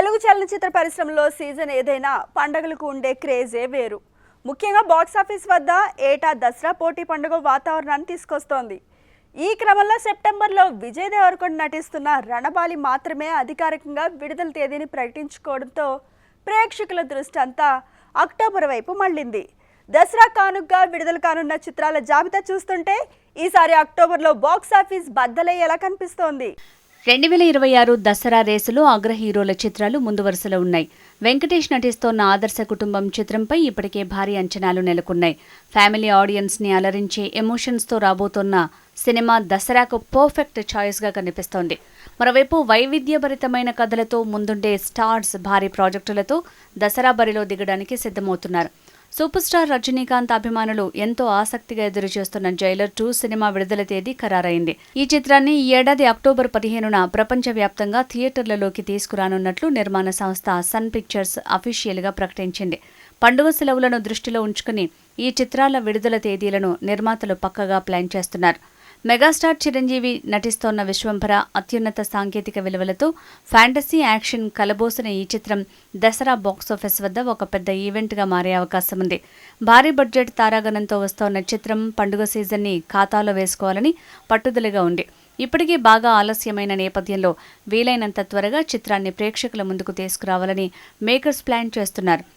తెలుగు చలనచిత్ర పరిశ్రమలో సీజన్ ఏదైనా పండుగలకు ఉండే క్రేజే వేరు. ముఖ్యంగా బాక్సాఫీస్ వద్ద ఏటా దసరా పోటీ పండుగ వాతావరణాన్ని తీసుకొస్తోంది. ఈ క్రమంలో సెప్టెంబర్లో విజయ్ దేవరకొండ నటిస్తున్న రణబాలి మాత్రమే అధికారికంగా విడుదల తేదీని ప్రకటించుకోవడంతో ప్రేక్షకుల దృష్టి అంతా అక్టోబర్ వైపు మళ్లింది. దసరా కానుకగా విడుదల కానున్న చిత్రాల జాబితా చూస్తుంటే ఈసారి అక్టోబర్లో బాక్సాఫీస్ బద్దలయ్యేలా కనిపిస్తోంది. 2026 దసరా రేసులో అగ్ర హీరోల చిత్రాలు ముందు వరుసలో ఉన్నాయి. వెంకటేష్ నటిస్తోన్న ఆదర్శ కుటుంబం చిత్రంపై ఇప్పటికే భారీ అంచనాలు నెలకొన్నాయి. ఫ్యామిలీ ఆడియన్స్ ని అలరించే ఎమోషన్స్తో రాబోతోన్న సినిమా దసరాకు పర్ఫెక్ట్ ఛాయిస్గా కనిపిస్తోంది. మరోవైపు వైవిధ్యభరితమైన కథలతో ముందుండే స్టార్స్ భారీ ప్రాజెక్టులతో దసరా బరిలో దిగడానికి సిద్ధమవుతున్నారు. సూపర్ స్టార్ రజనీకాంత్ అభిమానులు ఎంతో ఆసక్తిగా ఎదురుచూస్తున్న జైలర్ 2 సినిమా విడుదల తేదీ ఖరారైంది. ఈ చిత్రాన్ని ఈ ఏడాది అక్టోబర్ 15న ప్రపంచవ్యాప్తంగా థియేటర్లలోకి తీసుకురానున్నట్లు నిర్మాణ సంస్థ సన్ పిక్చర్స్ అఫీషియల్గా ప్రకటించింది. పండుగ సెలవులను దృష్టిలో ఉంచుకుని ఈ చిత్రాల విడుదల తేదీలను నిర్మాతలు పక్కగా ప్లాన్ చేస్తున్నారు. మెగాస్టార్ చిరంజీవి నటిస్తోన్న విశ్వంభర అత్యున్నత సాంకేతిక విలువలతో ఫ్యాంటసీ యాక్షన్ కలబోసిన ఈ చిత్రం దసరా బాక్సాఫీస్ వద్ద ఒక పెద్ద ఈవెంట్గా మారే అవకాశం ఉంది. భారీ బడ్జెట్ తారాగణంతో వస్తోన్న చిత్రం పండుగ సీజన్ని ఖాతాలో వేసుకోవాలని పట్టుదలగా ఉంది. ఇప్పటికీ బాగా ఆలస్యమైన నేపథ్యంలో వీలైనంత త్వరగా చిత్రాన్ని ప్రేక్షకుల ముందుకు తీసుకురావాలని మేకర్స్ ప్లాన్ చేస్తున్నారు.